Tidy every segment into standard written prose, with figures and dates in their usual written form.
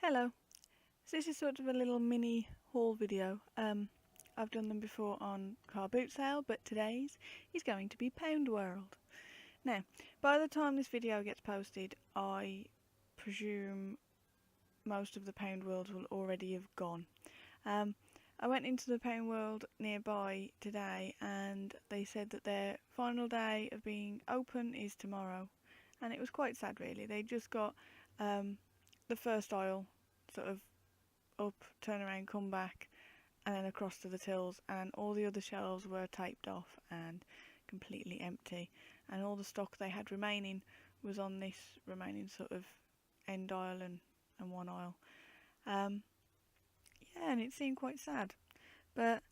Hello, so this is sort of a little mini haul video. I've done them before on car boot sale, but today's is going to be Poundworld. Now, by the time this video gets posted, I presume most of the Poundworlds will already have gone. Um, I went into the Poundworld nearby today and they said that their final day of being open is tomorrow, and it was quite sad really. They just got the first aisle sort of up, turn around, come back, and then across to the tills, and all the other shelves were taped off and completely empty, and all the stock they had remaining was on this remaining sort of end aisle and one aisle. Yeah, and it seemed quite sad. But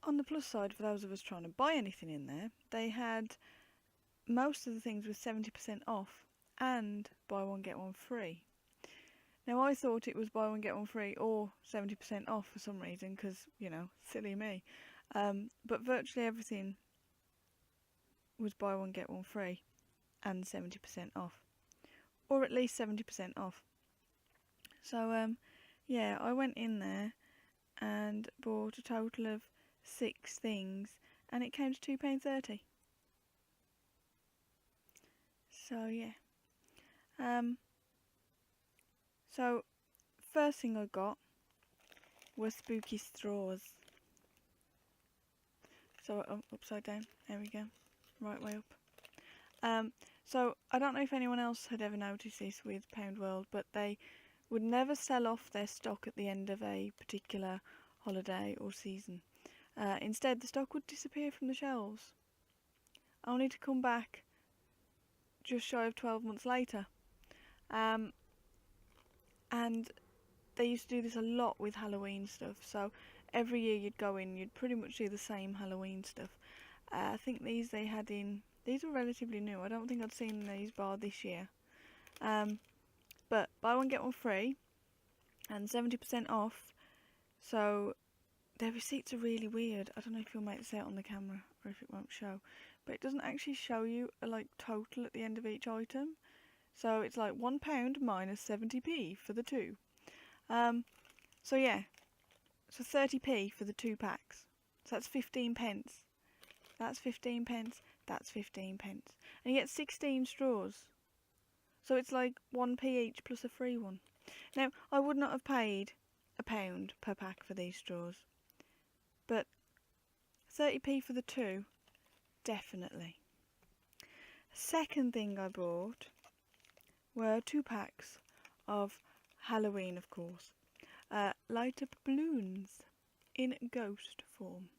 on the plus side, for those of us trying to buy anything in there, they had most of the things with 70% off and buy one get one free. Now, I thought it was buy one get one free or 70% off for some reason, because, silly me. But virtually everything was buy one get one free and 70% off, or at least 70% off. So, yeah, I went in there and bought a total of 6 things, and it came to £2.30. So, yeah. So, first thing I got were spooky straws. So, upside down, there we go, right way up. So, I don't know if anyone else had ever noticed this with Poundworld, but they would never sell off their stock at the end of a particular holiday or season. Instead, the stock would disappear from the shelves, only to come back just shy of 12 months later. And they used to do this a lot with Halloween stuff, so every year you'd go in, you'd pretty much see the same Halloween stuff. I think these were relatively new. I don't think I'd seen these bar this year. But buy one get one free and 70% off, so their receipts are really weird. I don't know if you'll make this out on the camera or if it won't show, but it doesn't actually show you a total at the end of each item. So it's like £1 minus 70p for the two. So yeah, so 30p for the 2 packs. So that's 15 pence. That's 15 pence. That's 15 pence. And you get 16 straws. So it's like 1p each plus a free one. Now, I would not have paid £1 per pack for these straws, but 30p for the 2, definitely. Second thing I bought were 2 packs of Halloween, of course. Light up balloons in ghost form.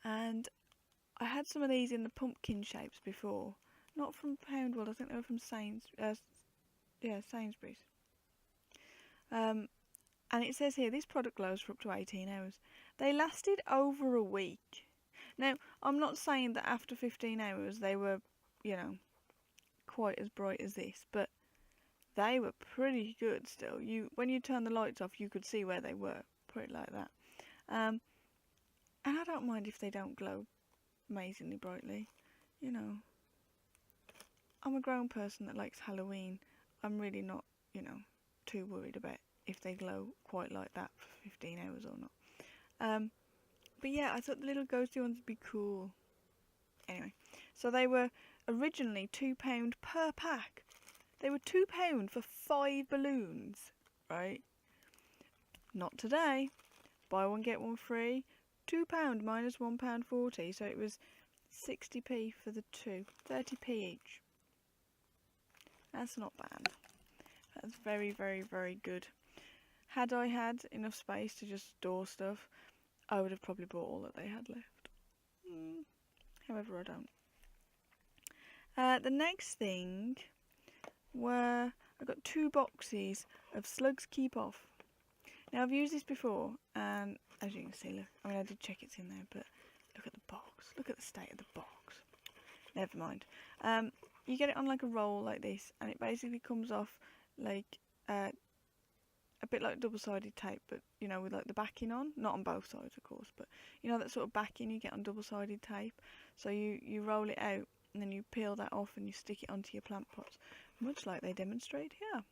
And I had some of these in the pumpkin shapes before. Not from Poundworld, I think they were from Sainsbury's. And it says here, this product glows for up to 18 hours. They lasted over a week. Now, I'm not saying that after 15 hours they were, quite as bright as this, but they were pretty good still. When you turn the lights off, you could see where they were. Put it like that. And I don't mind if they don't glow amazingly brightly. I'm a grown person that likes Halloween. I'm really not, too worried about if they glow quite like that for 15 hours or not. But yeah, I thought the little ghosty ones would be cool. Anyway, so they were originally £2 per pack. They were £2 for 5 balloons, right? Not today. Buy one get one free. £2 minus £1.40, so it was 60p for the 2, 30p each. That's not bad. That's very, very, very good. Had I had enough space to just store stuff, I would have probably bought all that they had left. However, I don't. The next thing were, I got 2 boxes of Slugs Keep Off. Now, I've used this before, and as you can see, look, I did check it's in there, but look at the box. Look at the state of the box. Never mind. You get it on like a roll like this, and it basically comes off like a bit like double-sided tape, but with like the backing on, not on both sides of course, but that sort of backing you get on double-sided tape. So you roll it out and then you peel that off and you stick it onto your plant pots, much like they demonstrate here.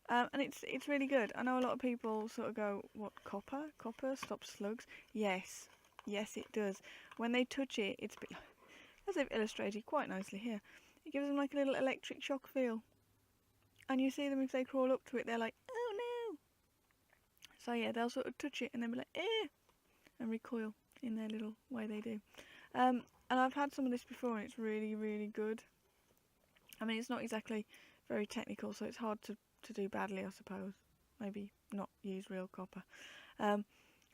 And it's really good. I know a lot of people sort of go, "What, copper? Copper stops slugs?" Yes, yes, it does. When they touch it, it's a bit like, as they've illustrated quite nicely here. It gives them like a little electric shock feel, and you see them if they crawl up to it, they're like, "Oh no!" So yeah, they'll sort of touch it and then be like, "Eh," and recoil in their little way they do. And I've had some of this before, and it's really, really good. I mean, it's not exactly very technical, so it's hard to do badly, I suppose. Maybe not use real copper. Um,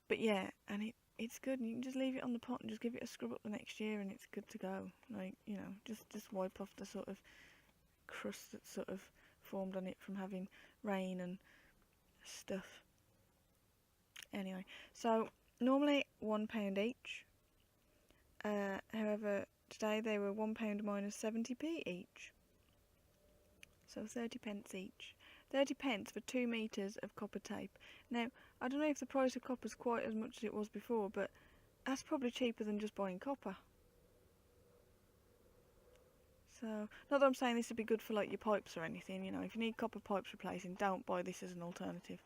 but yeah, and it's good, and you can just leave it on the pot and just give it a scrub up the next year, and it's good to go. Like, just wipe off the sort of crust that's sort of formed on it from having rain and stuff. Anyway, so normally £1 each. However, today they were £1 minus 70p each. So 30 pence each. 30 pence for 2 metres of copper tape. Now, I don't know if the price of copper is quite as much as it was before, but that's probably cheaper than just buying copper. So, not that I'm saying this would be good for like your pipes or anything, if you need copper pipes replacing, don't buy this as an alternative.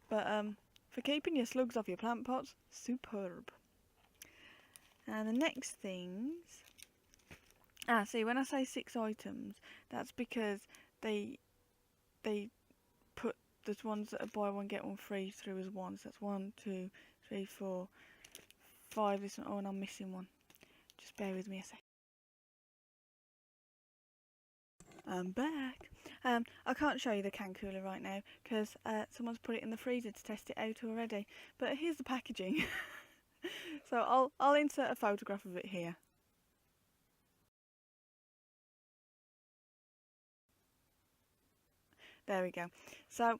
But for keeping your slugs off your plant pots, superb. And the next things... see, when I say 6 items, that's because they put there's ones that are buy one get one free through as one. So that's 1, 2, 3, 4, 5. This one. Oh, and I'm missing one. Just bear with me a sec. I'm back. I can't show you the can cooler right now because someone's put it in the freezer to test it out already. But here's the packaging. So I'll insert a photograph of it here. There we go. So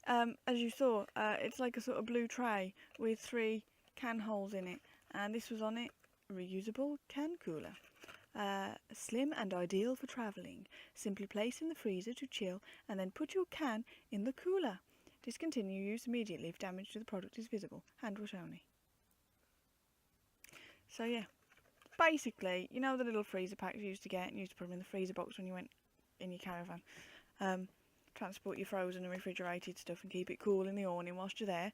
as you saw, it's like a sort of blue tray with 3 can holes in it, and this was on it: reusable can cooler. Slim and ideal for travelling. Simply place in the freezer to chill and then put your can in the cooler. Discontinue use immediately if damage to the product is visible. Hand wash only. So yeah, basically, the little freezer packs you used to get and you used to put them in the freezer box when you went in your caravan. Transport your frozen and refrigerated stuff and keep it cool in the awning whilst you're there.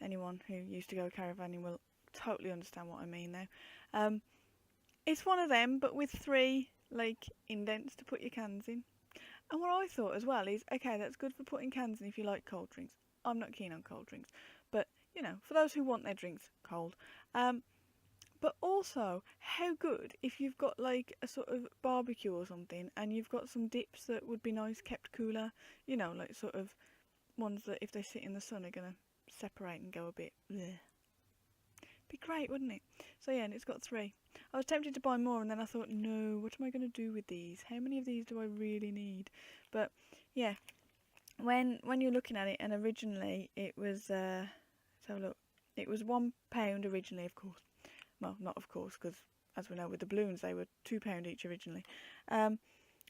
Anyone who used to go caravanning will totally understand what I mean now. It's one of them, but with 3 indents to put your cans in. And what I thought as well is, okay, that's good for putting cans in if you like cold drinks. I'm not keen on cold drinks, but for those who want their drinks cold. But also, how good if you've got like a sort of barbecue or something, and you've got some dips that would be nice kept cooler. Like sort of ones that if they sit in the sun are gonna separate and go a bit bleh. Be great, wouldn't it? So yeah, and it's got 3. I was tempted to buy more, and then I thought, no, what am I going to do with these? How many of these do I really need? But yeah, when you're looking at it, and originally it was so look, it was £1 originally, of course. Well, not of course, because as we know with the balloons, they were £2 each originally.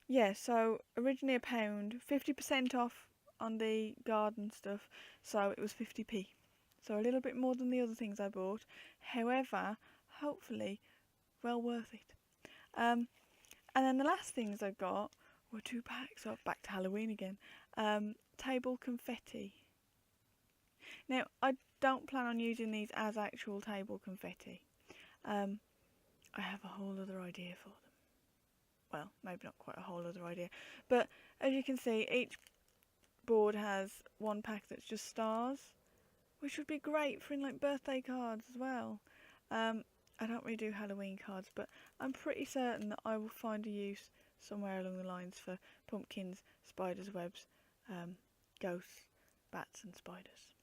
Yeah, so originally a pound, 50% off on the garden stuff, so it was 50p. So a little bit more than the other things I bought. However, hopefully, well worth it. And then the last things I got were 2 packs. So back to Halloween again. Table confetti. Now, I don't plan on using these as actual table confetti. I have a whole other idea for them. Well, maybe not quite a whole other idea. But as you can see, each board has 1 pack that's just stars, which would be great for in like birthday cards as well. I don't really do Halloween cards, but I'm pretty certain that I will find a use somewhere along the lines for pumpkins, spiders' webs, ghosts, bats and spiders.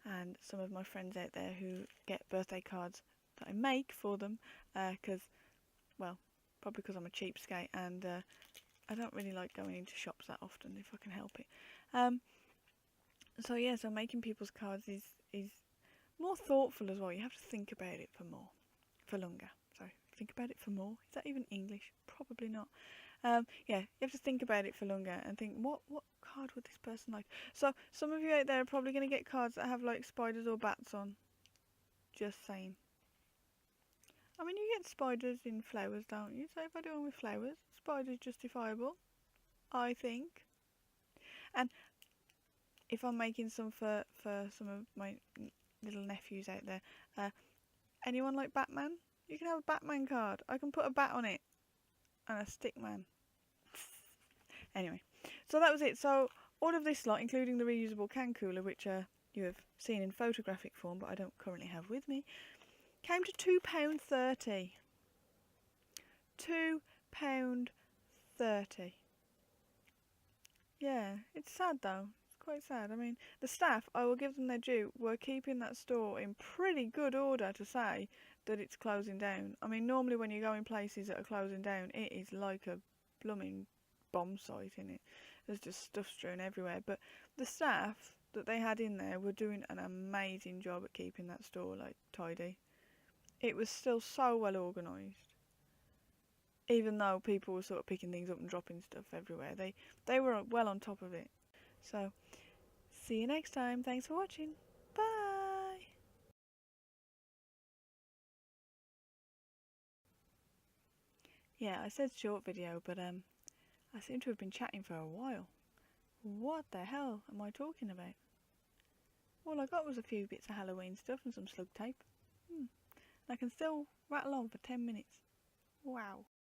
And some of my friends out there who get birthday cards that I make for them, probably because I'm a cheapskate and I don't really like going into shops that often if I can help it. So making people's cards is more thoughtful as well. You have to think about it for longer. Sorry, think about it for more. Is that even English? Probably not. You have to think about it for longer and think, what card would this person like? So some of you out there are probably going to get cards that have like spiders or bats on. Just saying. I mean, you get spiders in flowers, don't you? So if I do one with flowers, spiders justifiable, I think. And if I'm making some for some of my little nephews out there, anyone like Batman? You can have a Batman card. I can put a bat on it and a stick man. Anyway, so that was it. So all of this lot, including the reusable can cooler, which you have seen in photographic form, but I don't currently have with me, came to £2.30. £2.30. Yeah, it's sad though. It's quite sad. I mean, the staff, I will give them their due, were keeping that store in pretty good order to say that it's closing down. I mean, normally when you go in places that are closing down, it is like a blooming bomb site, in it. There's just stuff strewn everywhere. But the staff that they had in there were doing an amazing job at keeping that store like tidy. It was still so well organised. Even though people were sort of picking things up and dropping stuff everywhere, they were well on top of it. So, see you next time. Thanks for watching. Bye! Yeah, I said short video, but I seem to have been chatting for a while. What the hell am I talking about? All I got was a few bits of Halloween stuff and some slug tape. I can still rattle on for 10 minutes. Wow.